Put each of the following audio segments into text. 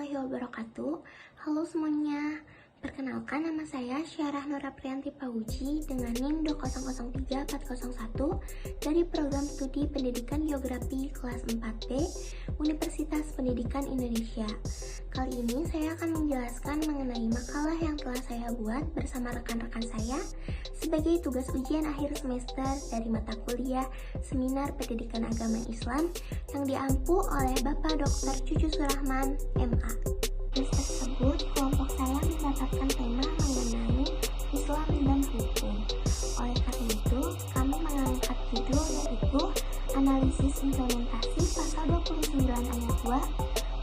warahmatullahi wabarakatuh. Halo semuanya, perkenalkan nama saya Syarah Nura Priyanti Pauji dengan NIM 2003401 dari Program Studi Pendidikan Geografi kelas 4B Universitas Pendidikan Indonesia. Kali ini saya akan menjelaskan mengenai makalah yang telah saya buat bersama rekan-rekan saya sebagai tugas ujian akhir semester dari mata kuliah Seminar Pendidikan Agama Islam yang diampu oleh Bapak Dr. Cucu Surahman, MA. Tugas tersebut, kelompok saya mendapatkan tema mengenai Islam dan Hukum. Oleh karena itu, kami mengangkat judul yaitu Analisis Implementasi Pasal 29 Ayat 2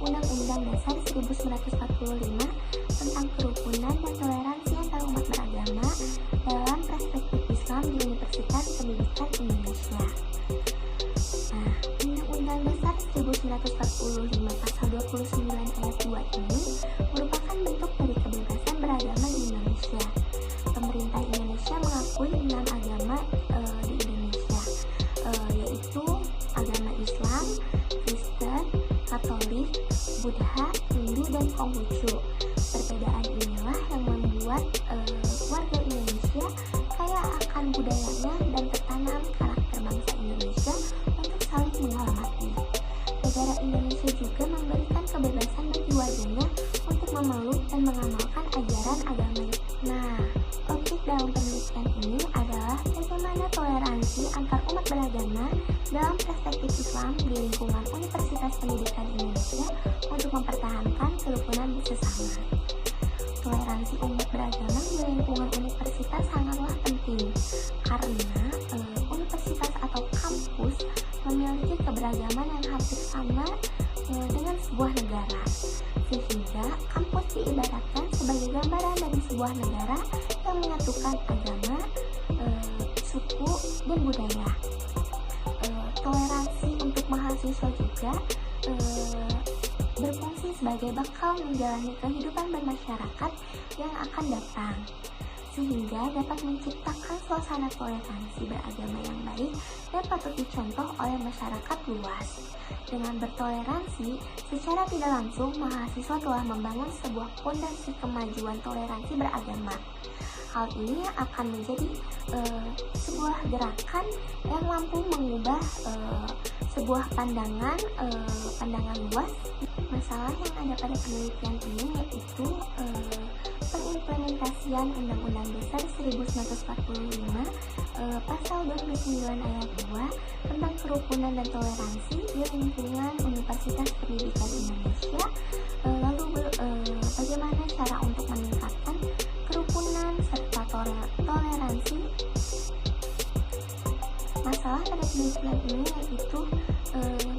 Undang-Undang Dasar 1945 tentang kerukunan dan toleransi antar umat beragama dalam perspektif Islam di Universitas Pendidikan Indonesia. Nah, Undang-Undang Dasar 1945 Pasal 29 Ayat 2 ini merupakan bentuk dari kebebasan beragama di Indonesia. Pemerintah Indonesia mengakui 6 agama di Indonesia, yaitu agama Islam, Kristen, Katolik, Buddha, Hindu, dan Konghucu. Perbedaan inilah yang membuat warga Indonesia kaya akan budayanya dan tertanam karakter bangsa Indonesia untuk saling menghormati. Negara Indonesia juga memberikan kebebasan bagi warganya untuk memeluk dan mengamalkan ajaran agama. Nah, objek dalam penelitian ini adalah bagaimana toleransi antar umat beragama dalam perspektif Islam di lingkungan Universitas Pendidikan Indonesia untuk mempertahankan kerukunan sesama. Toleransi umat beragama di lingkungan universitas sangatlah penting karena universitas atau kampus memiliki keberagaman yang hampir sama dengan sebuah negara, sehingga kampus diibaratkan sebagai gambaran dari sebuah negara yang menyatukan agama, suku, dan budaya. Toleransi untuk mahasiswa juga berfungsi sebagai bakal menjalani kehidupan bermasyarakat yang akan datang, sehingga dapat menciptakan suasana toleransi beragama yang baik dan patut dicontoh oleh masyarakat luas. Dengan bertoleransi, secara tidak langsung mahasiswa telah membangun sebuah fondasi kemajuan toleransi beragama. Hal ini akan menjadi sebuah gerakan yang mampu mengubah sebuah pandangan luas. Masalah yang ada pada penelitian ini yaitu pengimplementasian Undang-Undang Dasar 1945 Pasal 29 Ayat 2 tentang kerukunan dan toleransi di lingkungan Universitas Pendidikan Indonesia. Lalu bagaimana cara untuk meningkatkan kerukunan serta toleransi. Masalah pada penelitian ini yaitu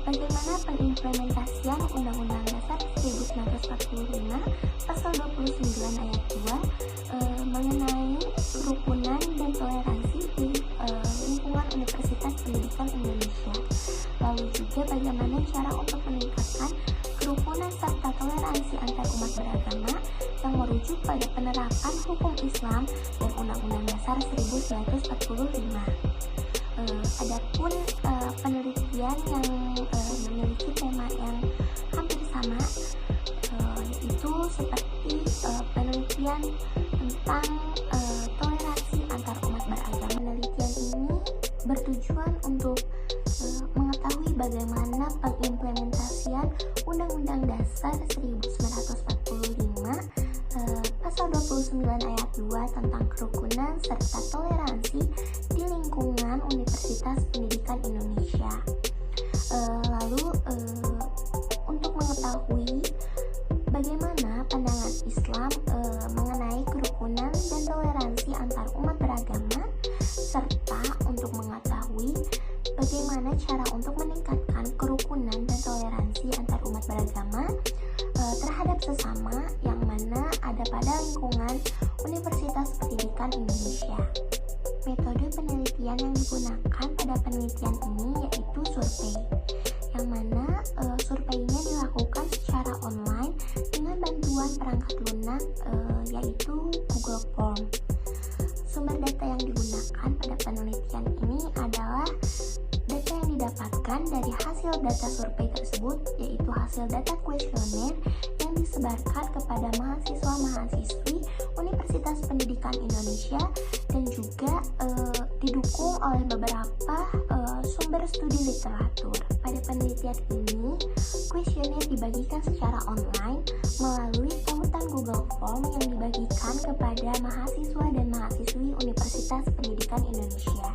bagaimana pengimplementasian Undang-Undang Dasar 1945 Pasal 29 Ayat 2 mengenai kerukunan dan toleransi di lingkungan Universitas Pendidikan Indonesia. Lalu juga bagaimana cara untuk meningkatkan kerukunan serta toleransi antar umat beragama yang merujuk pada penerapan hukum Islam dan Undang-Undang Dasar 1945. Adapun penelitian yang memiliki tema yang hampir sama, yaitu seperti penelitian tentang toleransi antar umat beragama. Penelitian ini bertujuan untuk mengetahui bagaimana pengimplementasian Undang-Undang Dasar 1945 Pasal 29 Ayat 2 tentang kerukunan serta toleransi di lingkungan Universitas Pendidikan Indonesia. Lalu untuk mengetahui bagaimana pandangan Islam mengenai kerukunan dan toleransi antar umat beragama, serta untuk mengetahui bagaimana cara untuk meningkatkan kerukunan dan toleransi antar umat beragama terhadap sesama yang mana ada pada lingkungan Universitas Pendidikan Indonesia. Metode penelitian yang digunakan pada penelitian ini yaitu survei, yang mana surveinya dilakukan secara online dengan bantuan perangkat lunak yaitu Google Form. Sumber data yang digunakan pada penelitian ini adalah data yang didapatkan dari hasil data survei tersebut, yaitu hasil data kuesioner yang disebarkan kepada mahasiswa-mahasiswi Universitas Pendidikan Indonesia dan juga didukung oleh beberapa sumber studi literatur. Pada penelitian ini, kuesioner dibagikan secara online melalui tautan Google Form yang dibagikan kepada mahasiswa dan mahasiswi Universitas Pendidikan Indonesia.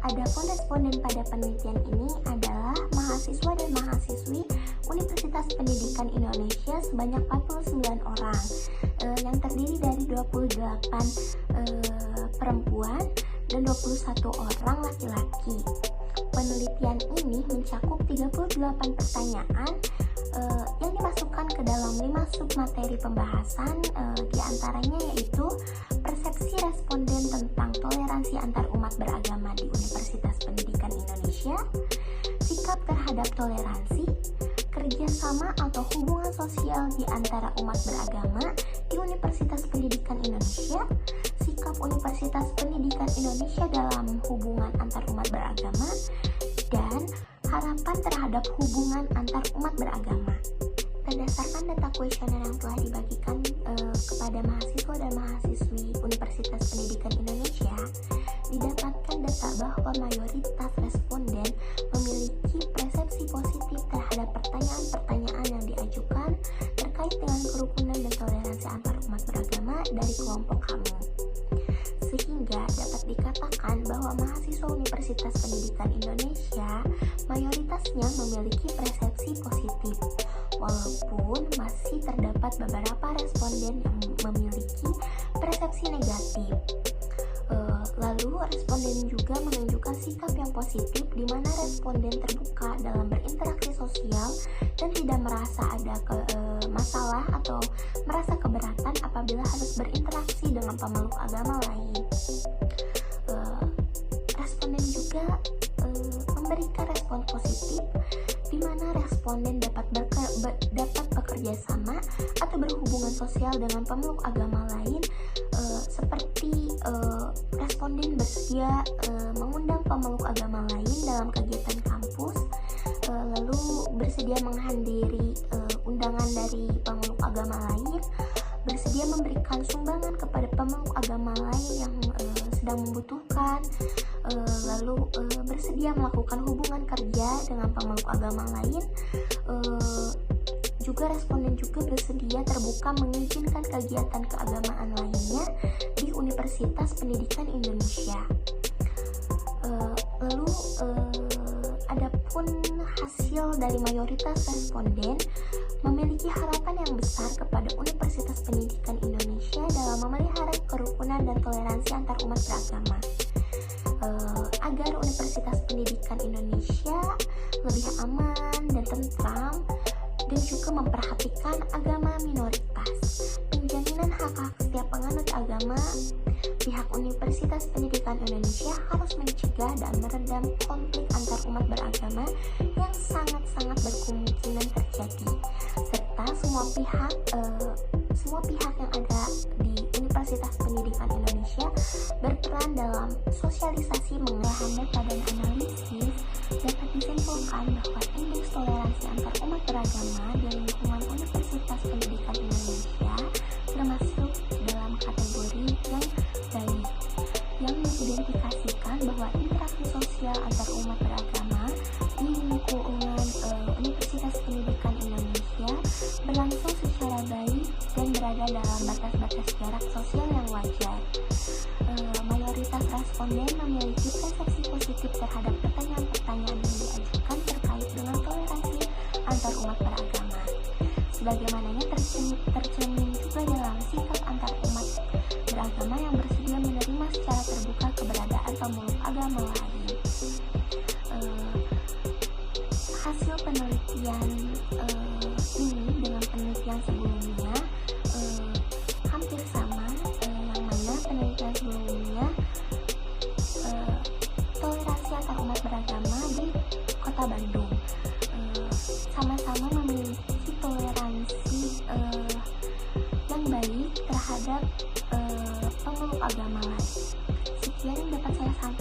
Adapun responden pada penelitian ini adalah mahasiswa dan mahasiswi Universitas Pendidikan Indonesia sebanyak 49 orang yang terdiri dari 28 perempuan dan 21 orang laki-laki. Penelitian ini mencakup 38 pertanyaan yang dimasukkan ke dalam 5 submateri pembahasan, diantaranya yaitu persepsi responden tentang toleransi antar umat beragama di Universitas Pendidikan Indonesia, sikap terhadap toleransi, kerjasama atau hubungan sosial di antara umat beragama di Universitas Pendidikan Indonesia, sikap Universitas Pendidikan Indonesia dalam hubungan antar umat beragama, dan harapan terhadap hubungan antar umat beragama. Berdasarkan data kuesioner yang telah dibagikan kepada mahasiswa dan mahasiswi Universitas Pendidikan Indonesia, didapatkan data bahwa mayoritas responden memiliki persepsi positif terhadap pertanyaan-pertanyaan yang diajukan terkait dengan kerukunan dan toleransi antar umat beragama dari kelompok kami. Sehingga dapat dikatakan bahwa mahasiswa Universitas Pendidikan Indonesia mayoritasnya memiliki persepsi positif, walaupun masih terdapat beberapa responden yang memiliki persepsi negatif. Lalu responden juga menunjukkan sikap yang positif di mana responden terbuka dalam berinteraksi sosial dan tidak merasa ada masalah atau merasa keberatan apabila harus berinteraksi dengan pemeluk agama lain. Responden juga memberikan respon positif di mana responden dapat bekerja sama atau berhubungan sosial dengan pemeluk agama lain, seperti responden bersedia mengundang pemeluk agama lain dalam kegiatan kampus, lalu bersedia menghadiri undangan dari pemeluk agama lain, bersedia memberikan sumbangan kepada pemeluk agama lain yang sedang membutuhkan, lalu bersedia melakukan hubungan kerja dengan pemeluk agama lain. Juga responden juga bersedia terbuka mengizinkan kegiatan keagamaan lainnya di Universitas Pendidikan Indonesia. Lalu adapun hasil dari mayoritas responden memiliki harapan yang besar kepada Universitas Pendidikan Indonesia dalam memelihara kerukunan dan toleransi antar umat beragama, agar Universitas Pendidikan Indonesia lebih aman dan tentram, dan juga memperhatikan agama minoritas, penjaminan hak-hak setiap penganut agama. Pihak Universitas Pendidikan Indonesia harus mencegah dan meredam konflik antar umat beragama yang sangat-sangat berkemungkinan terjadi, serta semua pihak yang ada di Universitas Pendidikan Indonesia berperan dalam sosialisasi mengenai data dan analisis. Dapat disimpulkan bahwa indeks toleransi antar umat beragama di lingkungan Universitas Pendidikan Indonesia termasuk dalam kategori yang baik, yang mengidentifikasikan bahwa interaksi sosial antar umat beragama di lingkungan Universitas Pendidikan Indonesia berlangsung secara baik dan berada dalam batas-batas jarak sosial yang wajar. Mayoritas responden memiliki persepsi positif terhadap pertanyaan-pertanyaan yang diajukan terkait dengan toleransi antar umat beragama, sebagaimananya tercermin juga dalam sikap antar umat beragama yang bersedia menerima secara terbuka keberadaan pemeluk agama lain. Hasil penelitian ini dengan penelitian sebelumnya hampir sama, yang mana penelitian sebelumnya toleransi antar umat beragama di Kota Bandung.